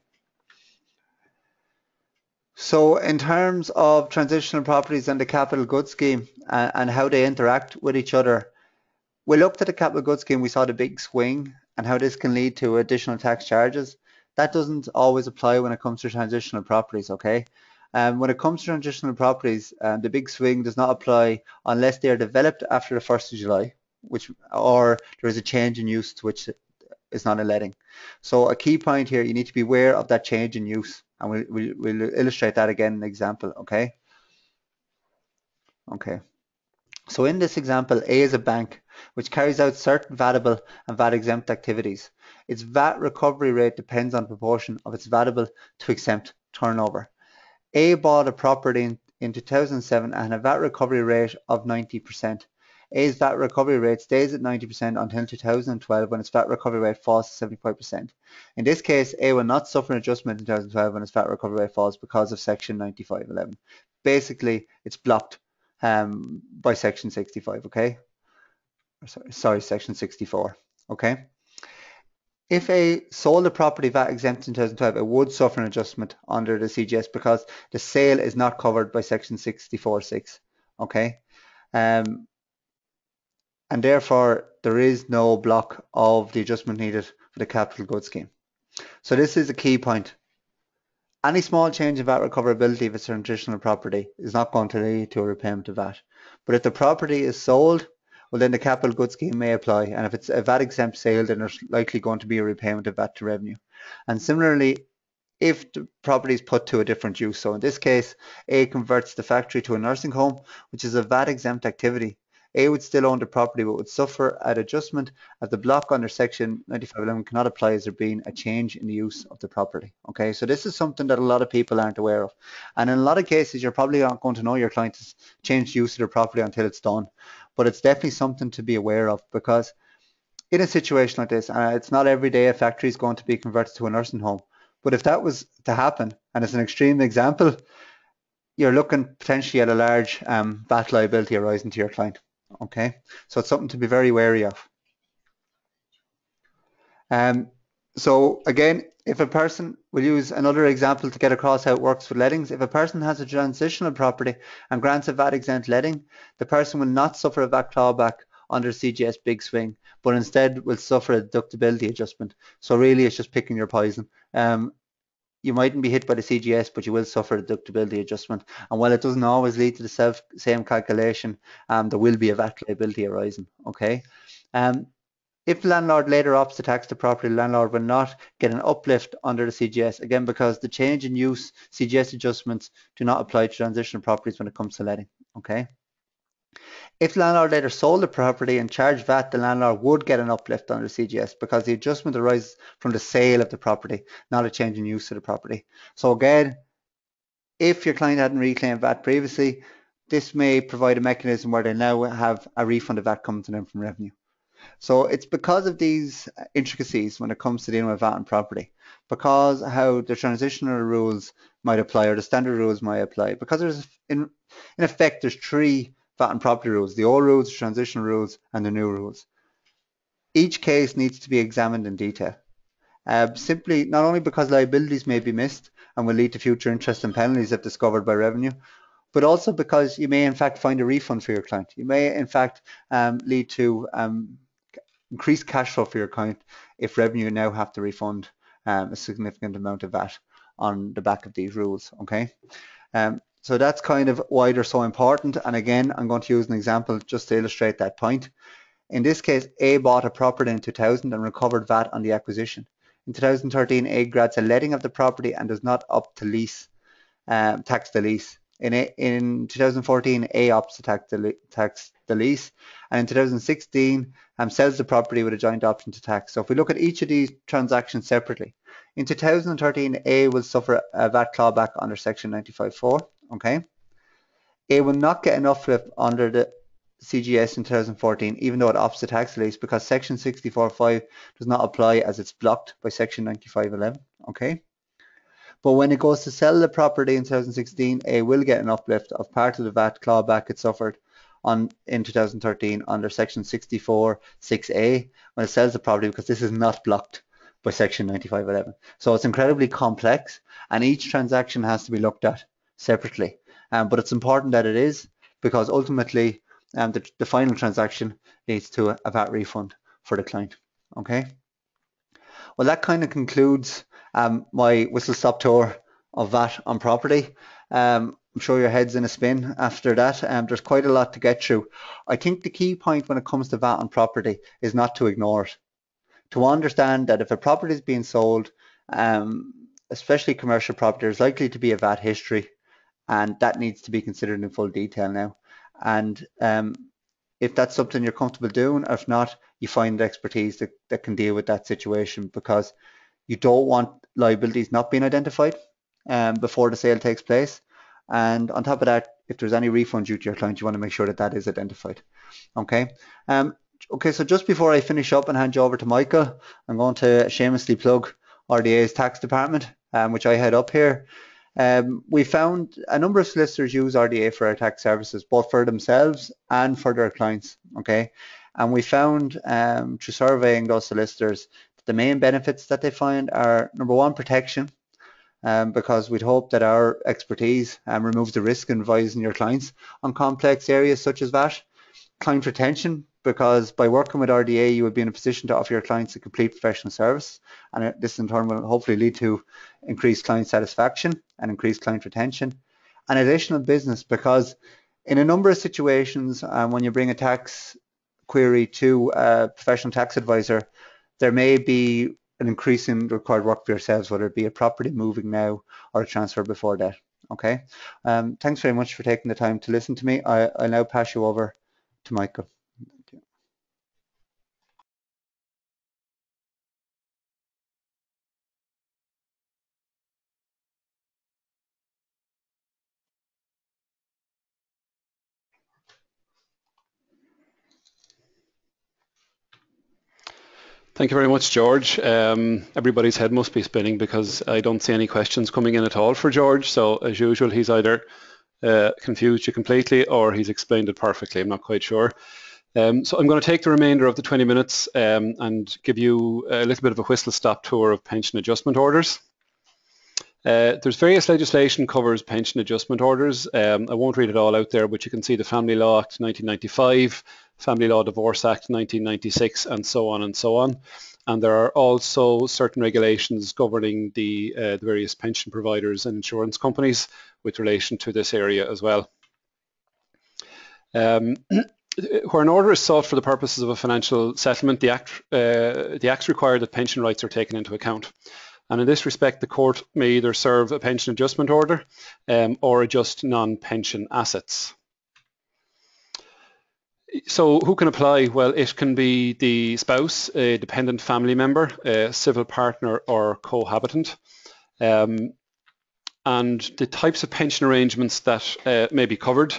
So in terms of transitional properties and the capital goods scheme and how they interact with each other, we looked at the capital goods scheme, we saw the big swing and how this can lead to additional tax charges. That doesn't always apply when it comes to transitional properties, okay? When it comes to transitional properties, the big swing does not apply unless they are developed after the 1st of July, or there is a change in use to which is not a letting. So a key point here, you need to be aware of that change in use, and we'll illustrate that again in an example, okay? Okay. So in this example, A is a bank which carries out certain vatable and VAT exempt activities. Its VAT recovery rate depends on the proportion of its vatable to exempt turnover. A bought a property in 2007 and a VAT recovery rate of 90%. A's VAT recovery rate stays at 90% until 2012 when its VAT recovery rate falls to 75%. In this case, A will not suffer an adjustment in 2012 when its VAT recovery rate falls because of section 9511. Basically, it's blocked by section 65, okay? Sorry, section 64, okay? If A sold a property VAT exempt in 2012, it would suffer an adjustment under the CGS because the sale is not covered by section 64.6, okay? And therefore, there is no block of the adjustment needed for the capital goods scheme. So this is a key point. Any small change in VAT recoverability if it's a transitional property is not going to lead to a repayment of VAT. But if the property is sold, well then the capital goods scheme may apply. And if it's a VAT exempt sale, then there's likely going to be a repayment of VAT to revenue. And similarly, if the property is put to a different use. So in this case, A converts the factory to a nursing home, which is a VAT exempt activity. A would still own the property but would suffer an adjustment as the block under section 9511 cannot apply as there being a change in the use of the property. Okay, so this is something that a lot of people aren't aware of. And in a lot of cases, you're probably not going to know your client has changed use of their property until it's done. But it's definitely something to be aware of because in a situation like this, it's not every day a factory is going to be converted to a nursing home. But if that was to happen, and it's an extreme example, you're looking potentially at a large VAT liability arising to your client. Okay, so it's something to be very wary of. Um, so again, if a person, we'll use another example to get across how it works with lettings. If a person has a transitional property and grants a VAT exempt letting, the person will not suffer a VAT clawback under CGS big swing, but instead will suffer a deductibility adjustment. So really it's just picking your poison. You mightn't be hit by the CGS, but you will suffer a deductibility adjustment. And while it doesn't always lead to the same calculation, there will be a VAT liability arising. Okay. If the landlord later opts to tax the property, the landlord will not get an uplift under the CGS, again, because the change in use CGS adjustments do not apply to transitional properties when it comes to letting. Okay. If the landlord later sold the property and charged VAT, the landlord would get an uplift under CGS because the adjustment arises from the sale of the property, not a change in use of the property. So again, if your client hadn't reclaimed VAT previously, this may provide a mechanism where they now have a refund of VAT coming to them from revenue. So it's because of these intricacies when it comes to dealing with VAT and property, because how the transitional rules might apply or the standard rules might apply, because there's in effect there's three VAT and property rules: the old rules, the transitional rules, and the new rules. Each case needs to be examined in detail. Simply not only because liabilities may be missed and will lead to future interest and penalties if discovered by revenue, but also because you may in fact find a refund for your client. You may in fact lead to increased cash flow for your client if revenue now have to refund a significant amount of VAT on the back of these rules. Okay, so that's kind of why they're so important. And again, I'm going to use an example just to illustrate that point. In this case, A bought a property in 2000 and recovered VAT on the acquisition. In 2013, A grants a letting of the property and does not opt to tax the lease. In 2014, A opts to tax the lease, and in 2016, sells the property with a joint option to tax. So if we look at each of these transactions separately, in 2013, A will suffer a VAT clawback under Section 95(4). Okay, A will not get an uplift under the CGS in 2014, even though it opts to tax the lease, because Section 64(5) does not apply as it's blocked by Section 95(11). Okay. But when it goes to sell the property in 2016, A will get an uplift of part of the VAT clawback it suffered in 2013 under Section 64(6)(a) when it sells the property, because this is not blocked by Section 95(11). So it's incredibly complex, and each transaction has to be looked at separately. But it's important that it is, because ultimately the final transaction leads to a VAT refund for the client. Okay. Well, that kind of concludes my whistle-stop tour of VAT on property. I'm sure your head's in a spin after that. There's quite a lot to get through. I think the key point when it comes to VAT on property is not to ignore it. To understand that if a property is being sold, especially commercial property, there's likely to be a VAT history, and that needs to be considered in full detail now. And if that's something you're comfortable doing, or if not, you find expertise that can deal with that situation, because you don't want liabilities not being identified before the sale takes place. And on top of that, if there's any refund due to your client, you want to make sure that that is identified. Okay. Okay, so just before I finish up and hand you over to Michael, I'm going to shamelessly plug RDA's tax department, which I head up here. We found a number of solicitors use RDA for our tax services, both for themselves and for their clients. Okay, and we found through surveying those solicitors that the main benefits that they find are, number one, protection, because we'd hope that our expertise removes the risk in advising your clients on complex areas such as VAT. Client retention, because by working with RDA, you would be in a position to offer your clients a complete professional service, and this in turn will hopefully lead to increased client satisfaction and increased client retention. And additional business, because in a number of situations, when you bring a tax query to a professional tax advisor, there may be an increase in required work for yourselves, whether it be a property moving now or a transfer before that. Okay. Thanks very much for taking the time to listen to me. I'll now pass you over to Michael. Thank you very much, George. Everybody's head must be spinning because I don't see any questions coming in at all for George. So as usual, he's either confused you completely or he's explained it perfectly. I'm not quite sure. So I'm going to take the remainder of the 20 minutes and give you a little bit of a whistle-stop tour of pension adjustment orders. There's various legislation covers pension adjustment orders. I won't read it all out there, but you can see the Family Law Act 1995, Family Law Divorce Act 1996, and so on and so on. And there are also certain regulations governing the various pension providers and insurance companies with relation to this area as well. Where an order is sought for the purposes of a financial settlement, the acts require that pension rights are taken into account. And in this respect, the court may either serve a pension adjustment order or adjust non-pension assets. So who can apply? Well, it can be the spouse, a dependent family member, a civil partner or cohabitant. And the types of pension arrangements that may be covered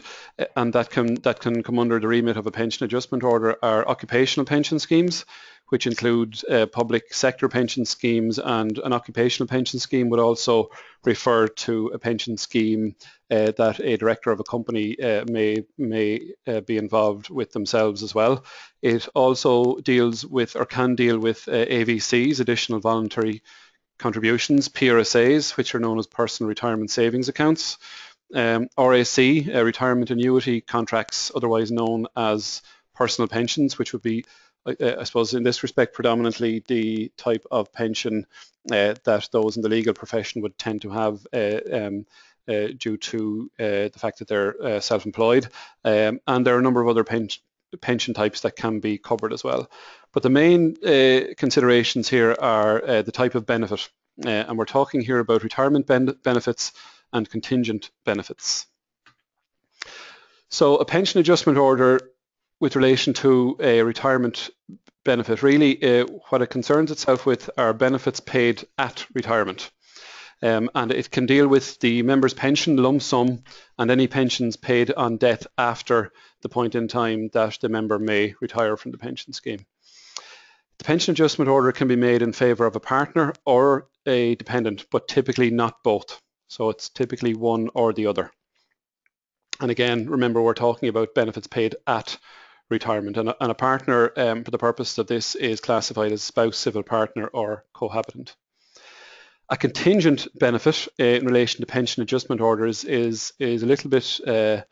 and that can come under the remit of a pension adjustment order are occupational pension schemes, which include public sector pension schemes, and an occupational pension scheme would also refer to a pension scheme that a director of a company may be involved with themselves as well. It also deals with, or can deal with, AVCs, additional voluntary contributions, PRSAs, which are known as personal retirement savings accounts, RAC, retirement annuity contracts, otherwise known as personal pensions, which would be, I suppose in this respect, predominantly the type of pension that those in the legal profession would tend to have due to the fact that they're self-employed. And there are a number of other pension types that can be covered as well. But the main considerations here are the type of benefit, and we're talking here about retirement benefits and contingent benefits. So a pension adjustment order with relation to a retirement benefit, really what it concerns itself with are benefits paid at retirement. And it can deal with the member's pension lump sum and any pensions paid on death after the point in time that the member may retire from the pension scheme. The pension adjustment order can be made in favour of a partner or a dependent, but typically not both. So it's typically one or the other. And again, remember, we're talking about benefits paid at retirement, and a partner for the purpose of this is classified as spouse, civil partner or cohabitant. A contingent benefit in relation to pension adjustment orders is a little bit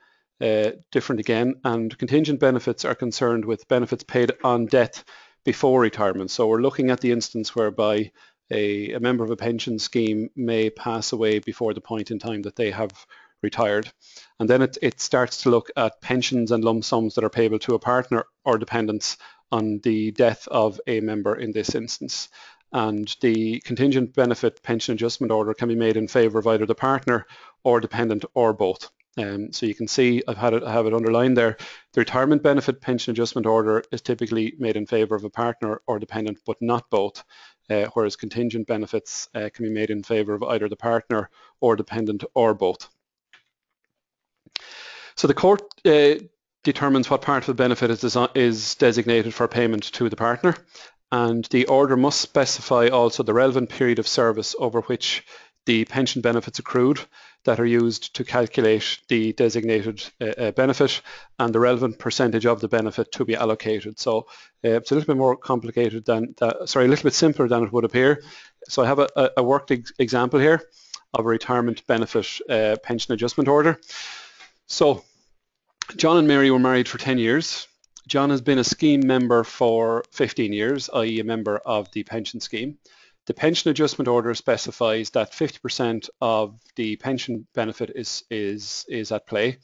different again, and contingent benefits are concerned with benefits paid on death before retirement. So we're looking at the instance whereby a member of a pension scheme may pass away before the point in time that they have retired. And then it starts to look at pensions and lump sums that are payable to a partner or dependents on the death of a member in this instance. And the contingent benefit pension adjustment order can be made in favour of either the partner or dependent or both. So you can see I have it underlined there. The retirement benefit pension adjustment order is typically made in favour of a partner or dependent, but not both. Whereas contingent benefits can be made in favour of either the partner or dependent or both. So the court determines what part of the benefit is designated for payment to the partner, and the order must specify also the relevant period of service over which the pension benefits accrued that are used to calculate the designated benefit and the relevant percentage of the benefit to be allocated. So it's a little bit more complicated than that, sorry, a little bit simpler than it would appear. So I have a worked example here of a retirement benefit pension adjustment order. So John and Mary were married for 10 years. John has been a scheme member for 15 years, i.e. a member of the pension scheme. The pension adjustment order specifies that 50% of the pension benefit is at play.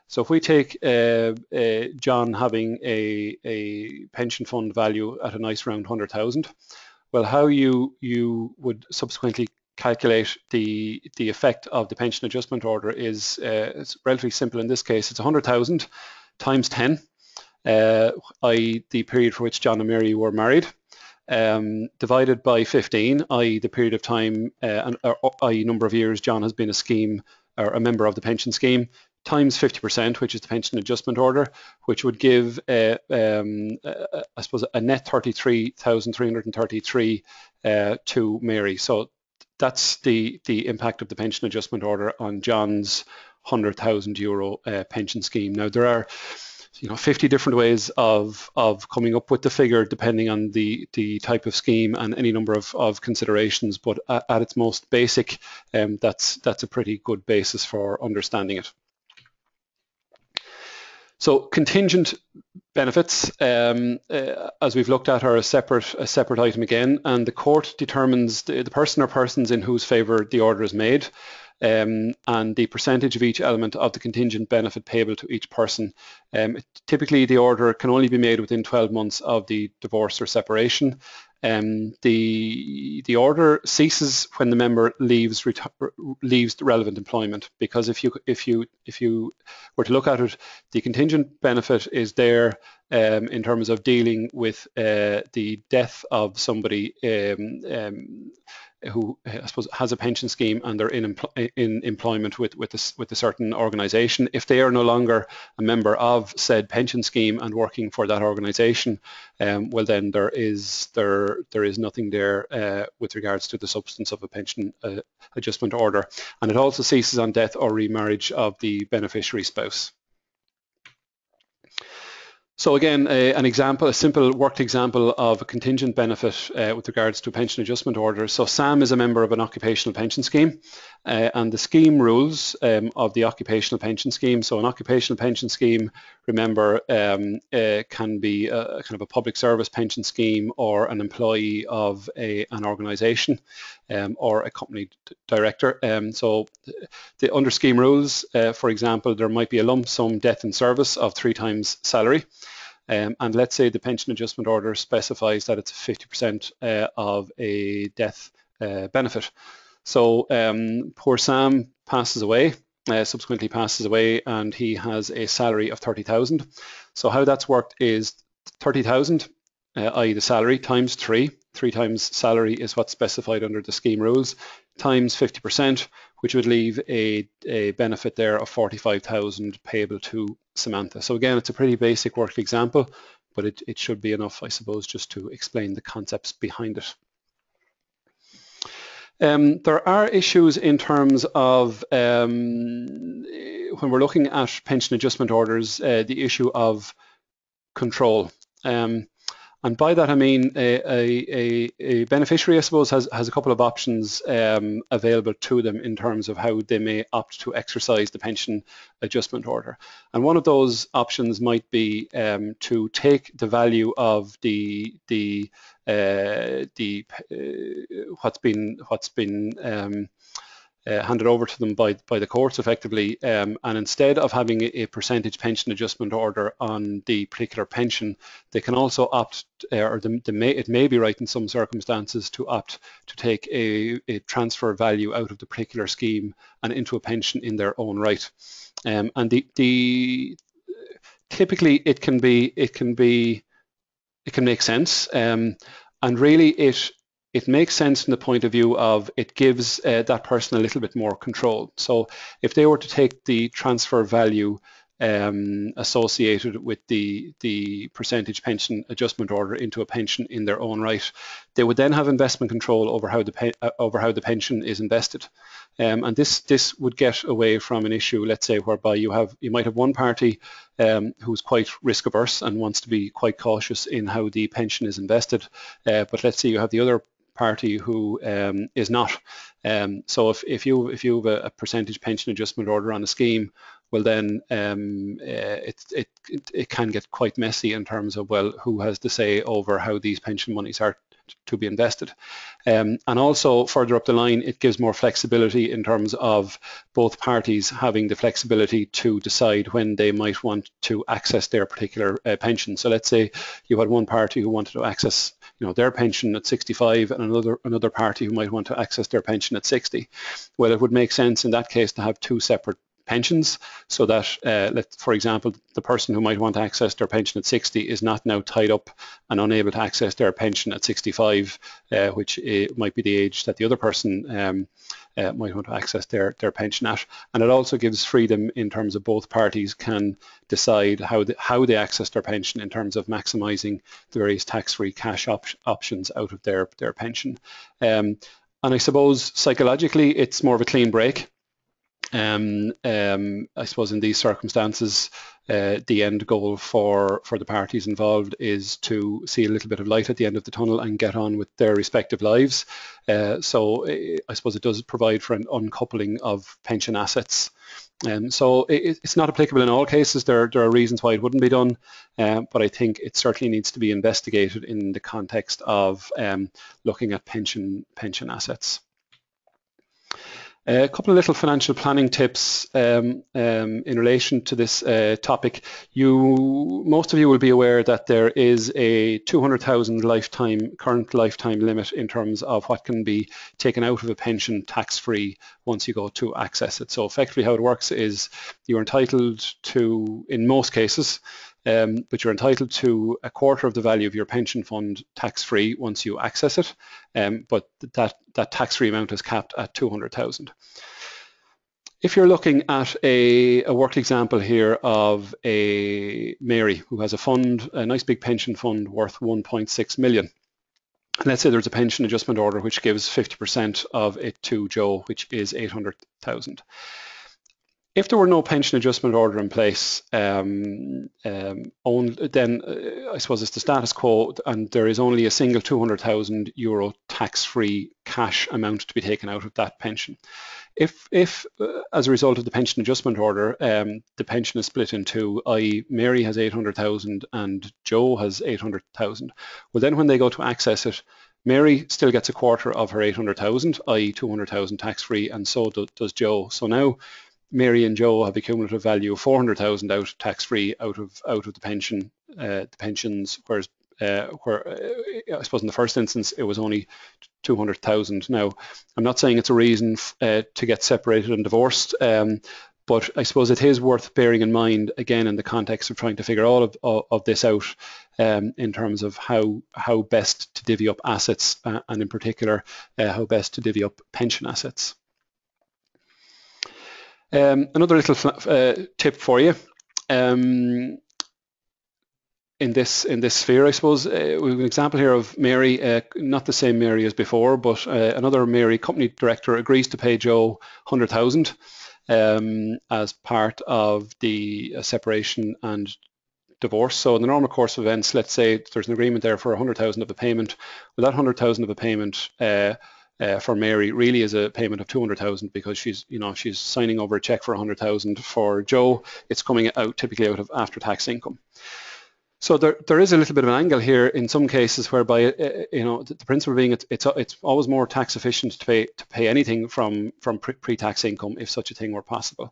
So if we take John having a pension fund value at a nice round 100,000, well, how you would subsequently calculate the effect of the pension adjustment order is it's relatively simple in this case. It's 100,000 times 10, i.e. the period for which John and Mary were married, divided by 15, i.e. the period of time, i.e. number of years John has been a scheme or a member of the pension scheme, times 50%, which is the pension adjustment order, which would give, I suppose, a net 33,333 to Mary. So that's the impact of the pension adjustment order on John's €100,000 pension scheme. Now there are 50 different ways of coming up with the figure depending on the type of scheme and any number of considerations, but at its most basic, that's a pretty good basis for understanding it. So contingent benefits, as we've looked at, are a separate item again, and the court determines the person or persons in whose favour the order is made, and the percentage of each element of the contingent benefit payable to each person. Typically, the order can only be made within 12 months of the divorce or separation. The order ceases when the member leaves the relevant employment, because if you were to look at it, the contingent benefit is there in terms of dealing with the death of somebody who I suppose has a pension scheme and they're in employment with a certain organisation. If they are no longer a member of said pension scheme and working for that organisation, well then there is nothing there with regards to the substance of a pension adjustment order, and it also ceases on death or remarriage of the beneficiary spouse. So again, a simple worked example of a contingent benefit with regards to a pension adjustment order. So Sam is a member of an occupational pension scheme, and the scheme rules of the occupational pension scheme. So an occupational pension scheme, remember, can be a kind of a public service pension scheme or an employee of an organisation or a company director. So under scheme rules, for example, there might be a lump sum death in service of 3 times salary. and let's say the pension adjustment order specifies that it's 50% of a death benefit. So poor Sam passes away, subsequently passes away, and he has a salary of 30,000. So how that's worked is 30,000, i.e. the salary, times 3. 3 times salary is what's specified under the scheme rules, times 50%, which would leave a benefit there of 45,000 payable to Samantha. So again, it's a pretty basic worked example, but it should be enough, I suppose, just to explain the concepts behind it. There are issues in terms of when we're looking at pension adjustment orders, the issue of control. And by that I mean a beneficiary, I suppose, has a couple of options available to them in terms of how they may opt to exercise the pension adjustment order. And one of those options might be to take the value of what's been handed over to them by the courts effectively, and instead of having a percentage pension adjustment order on the particular pension, they can also opt, or it may be right in some circumstances to opt to take a transfer value out of the particular scheme and into a pension in their own right. And typically it can make sense, and really it makes sense from the point of view of it gives that person a little bit more control. So if they were to take the transfer value associated with the percentage pension adjustment order into a pension in their own right, they would then have investment control over how the pension is invested. And this would get away from an issue, let's say, whereby you might have one party who's quite risk averse and wants to be quite cautious in how the pension is invested, but let's say you have the other party who is not. So if you have a percentage pension adjustment order on a scheme, well then it can get quite messy in terms of, well, who has the say over how these pension monies are to be invested. And also further up the line, it gives more flexibility in terms of both parties having the flexibility to decide when they might want to access their particular pension. So let's say you had one party who wanted to access their pension at 65 and another party who might want to access their pension at 60. Well, it would make sense in that case to have two separate pensions, so that, for example, the person who might want to access their pension at 60 is not now tied up and unable to access their pension at 65, which might be the age that the other person might want to access their pension at. And it also gives freedom in terms of both parties can decide how they access their pension in terms of maximising the various tax-free cash options out of their pension. And I suppose psychologically it's more of a clean break. I suppose in these circumstances, the end goal for the parties involved is to see a little bit of light at the end of the tunnel and get on with their respective lives. So I suppose it does provide for an uncoupling of pension assets. So it's not applicable in all cases. There are reasons why it wouldn't be done, but I think it certainly needs to be investigated in the context of looking at pension assets. A couple of little financial planning tips in relation to this topic. Most of you will be aware that there is a 200,000 current lifetime limit in terms of what can be taken out of a pension tax-free once you go to access it. So effectively how it works is you're entitled to, in most cases, but you're entitled to a quarter of the value of your pension fund tax-free once you access it, but that tax-free amount is capped at 200,000. If you're looking at a worked example here of a Mary who has a nice big pension fund worth 1.6 million. And let's say there's a pension adjustment order which gives 50% of it to Joe, which is 800,000. If there were no pension adjustment order in place, then I suppose it's the status quo, and there is only a single 200,000 euro tax-free cash amount to be taken out of that pension. If as a result of the pension adjustment order, the pension is split in two, i.e. Mary has 800,000 and Joe has 800,000, well then when they go to access it, Mary still gets a quarter of her 800,000, i.e. 200,000 tax-free, and so does Joe. So now Mary and Joe have a cumulative value of 400,000 out tax-free out of the pensions, whereas where I suppose in the first instance it was only 200,000. Now, I'm not saying it's a reason to get separated and divorced, but I suppose it is worth bearing in mind, again, in the context of trying to figure all of this out, in terms of how best to divvy up assets, and in particular, how best to divvy up pension assets. Another little tip for you. In this sphere, I suppose, we have an example here of Mary, not the same Mary as before, but another Mary, company director, agrees to pay Joe 100,000 as part of the separation and divorce. So in the normal course of events, let's say there's an agreement there for 100,000 of a payment. Well, that 100,000 of a payment for Mary really is a payment of 200,000, because she's signing over a check for 100,000. For Joe, it's coming out typically out of after-tax income. So there is a little bit of an angle here in some cases whereby the principle being it's always more tax efficient to pay anything from pre-tax income if such a thing were possible.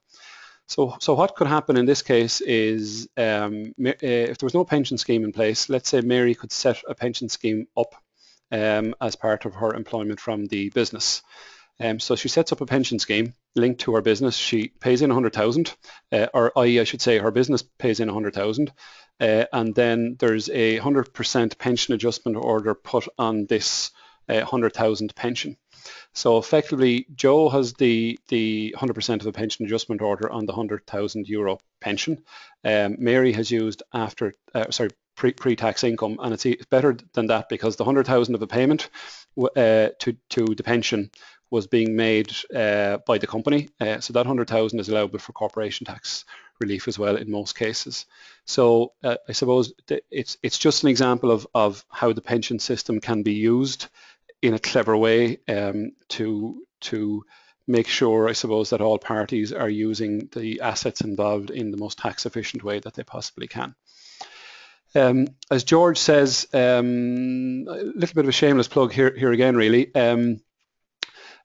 So what could happen in this case is, if there was no pension scheme in place, let's say Mary could set a pension scheme up as part of her employment from the business. So she sets up a pension scheme linked to her business. She pays in 100,000, or i.e. I should say her business pays in 100,000, and then there's a 100% pension adjustment order put on this 100,000 pension. So effectively, Joe has the 100% of the pension adjustment order on the 100,000 euro pension. Mary has used pre-tax income, and it's better than that, because the 100,000 of a payment to the pension was being made by the company. So that 100,000 is allowable for corporation tax relief as well in most cases. So I suppose it's just an example of how the pension system can be used in a clever way to make sure, I suppose, that all parties are using the assets involved in the most tax efficient way that they possibly can. As George says, a little bit of a shameless plug here again, really.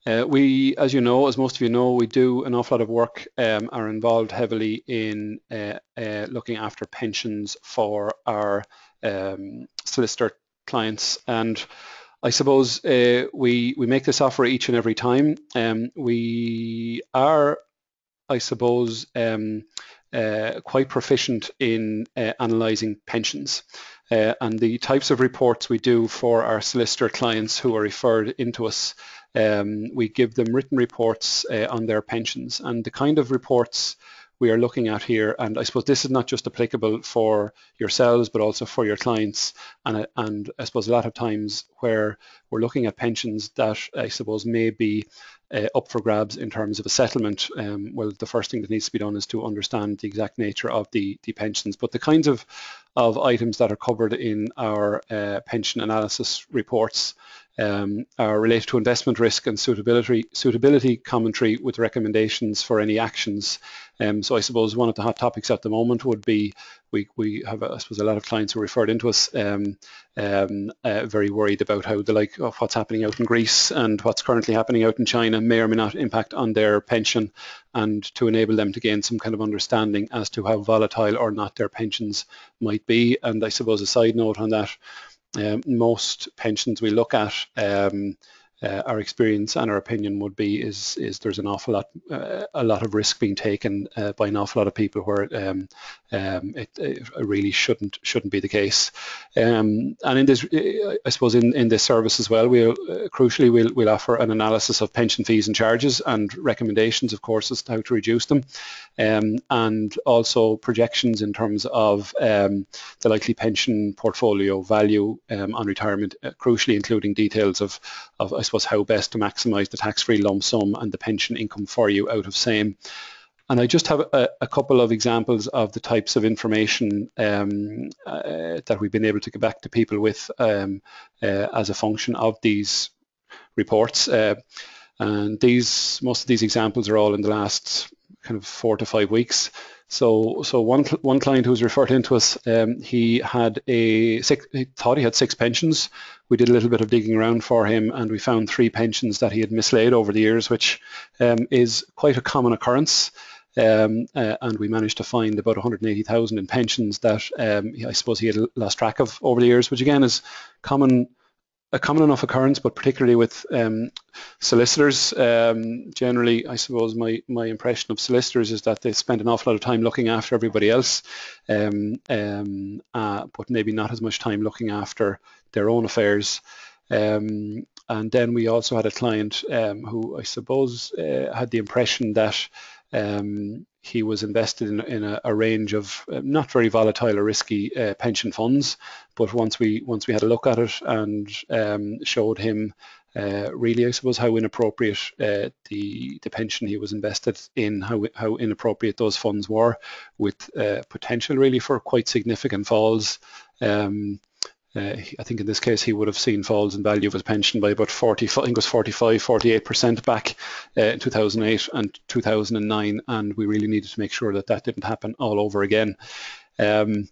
We, as you know, as most of you know, we do an awful lot of work, are involved heavily in looking after pensions for our solicitor clients. And I suppose we make this offer each and every time. We are, I suppose, quite proficient in analysing pensions. And the types of reports we do for our solicitor clients who are referred into us, we give them written reports on their pensions, and the kind of reports we are looking at here, and I suppose this is not just applicable for yourselves but also for your clients, and I suppose a lot of times where we're looking at pensions that I suppose may be up for grabs in terms of a settlement, well, the first thing that needs to be done is to understand the exact nature of the pensions. But the kinds of items that are covered in our pension analysis reports are related to investment risk and suitability commentary with recommendations for any actions. So I suppose one of the hot topics at the moment would be we have, I suppose, a lot of clients who are referred into us very worried about how the like of what's happening out in Greece and what's currently happening out in China may or may not impact on their pension, and to enable them to gain some kind of understanding as to how volatile or not their pensions might be. And I suppose a side note on that, most pensions we look at, our experience and our opinion would be is there's an awful lot, a lot of risk being taken by an awful lot of people where it really shouldn't be the case. And in this, I suppose, in this service as well, crucially we'll offer an analysis of pension fees and charges and recommendations, of course, as to how to reduce them, and also projections in terms of the likely pension portfolio value on retirement, crucially including details of I suppose how best to maximise the tax-free lump sum and the pension income for you out of same. And I just have a couple of examples of the types of information that we've been able to get back to people with as a function of these reports. And most of these examples are all in the last kind of 4 to 5 weeks. So one client who was referred into us, he thought he had 6 pensions. We did a little bit of digging around for him, and we found 3 pensions that he had mislaid over the years, which is quite a common occurrence. and we managed to find about 180,000 in pensions that I suppose he had lost track of over the years, which again is a common enough occurrence, but particularly with solicitors. Generally, I suppose my impression of solicitors is that they spend an awful lot of time looking after everybody else, but maybe not as much time looking after their own affairs. And then we also had a client who I suppose had the impression that he was invested in a range of not very volatile or risky pension funds, but once we had a look at it and showed him really, I suppose, how inappropriate the pension he was invested in, how inappropriate those funds were, with potential really for quite significant falls. I think in this case he would have seen falls in value of his pension by about 48% back in 2008 and 2009, and we really needed to make sure that that didn't happen all over again. In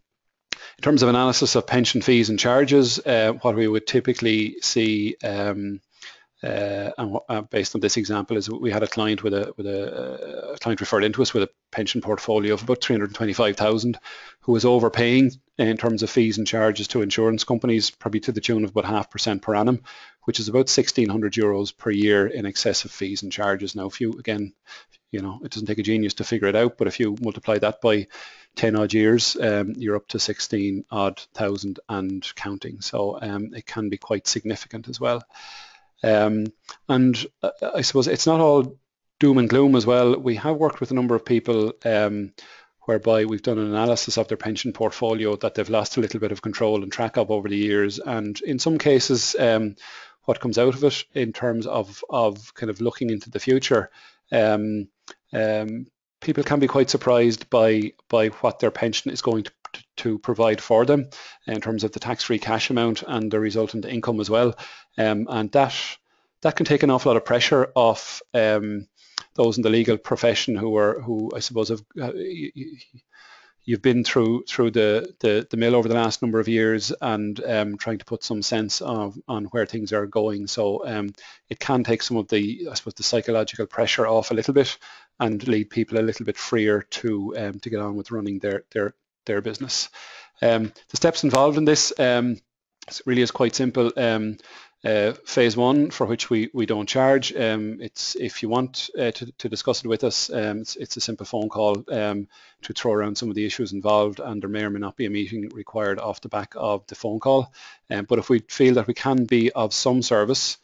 terms of analysis of pension fees and charges, what we would typically see based on this example is we had a client with a client referred into us with a pension portfolio of about 325,000 who was overpaying in terms of fees and charges to insurance companies, probably to the tune of about 0.5% per annum, which is about 1,600 euros per year in excess of fees and charges. Now, if you, again, you know, it doesn't take a genius to figure it out, but if you multiply that by 10 odd years, you're up to 16 odd thousand and counting. So it can be quite significant as well. And I suppose it's not all doom and gloom as well. We have worked with a number of people whereby we've done an analysis of their pension portfolio that they've lost a little bit of control and track of over the years. And in some cases, what comes out of it in terms of kind of looking into the future, people can be quite surprised by what their pension is going to provide for them in terms of the tax-free cash amount and the resultant income as well. And that can take an awful lot of pressure off those in the legal profession who I suppose have you've been through the mill over the last number of years and trying to put some sense on where things are going. So it can take some of the, I suppose, the psychological pressure off a little bit and lead people a little bit freer to get on with running their business. The steps involved in this really is quite simple. Phase one, for which we don't charge, it's if you want to discuss it with us, it's a simple phone call to throw around some of the issues involved, and there may or may not be a meeting required off the back of the phone call. But if we feel that we can be of some service,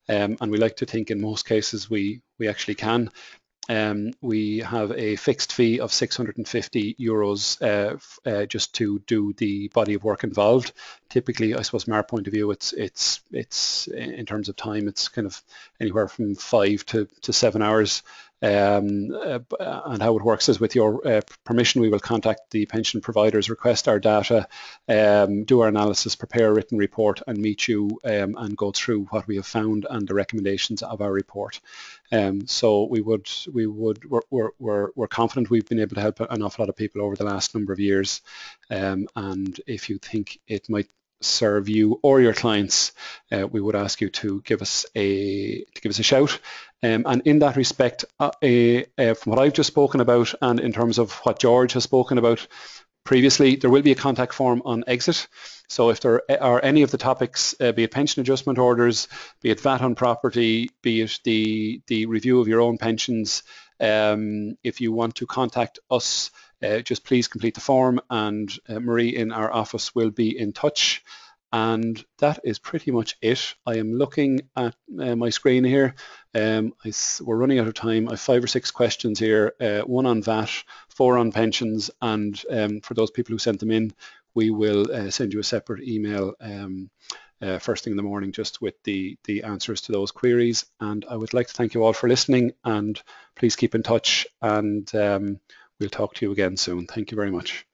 and we like to think in most cases we actually can, we have a fixed fee of 650 euros just to do the body of work involved. Typically, I suppose from our point of view, it's in terms of time, it's kind of anywhere from 5 to 7 hours. And how it works is with your permission, we will contact the pension providers, request our data, do our analysis, prepare a written report, and meet you and go through what we have found and the recommendations of our report. So we're confident we've been able to help an awful lot of people over the last number of years. And if you think it might serve you or your clients, we would ask you to give us a shout. And in that respect, from what I've just spoken about, and in terms of what George has spoken about previously, there will be a contact form on exit. So if there are any of the topics, be it pension adjustment orders, be it VAT on property, be it the review of your own pensions, if you want to contact us, just please complete the form, and Marie in our office will be in touch. And that is pretty much it. I am looking at my screen here. We're running out of time. I have 5 or 6 questions here, 1 on VAT, 4 on pensions, and for those people who sent them in, we will send you a separate email first thing in the morning just with the answers to those queries. And I would like to thank you all for listening, and please keep in touch, and we'll talk to you again soon. Thank you very much.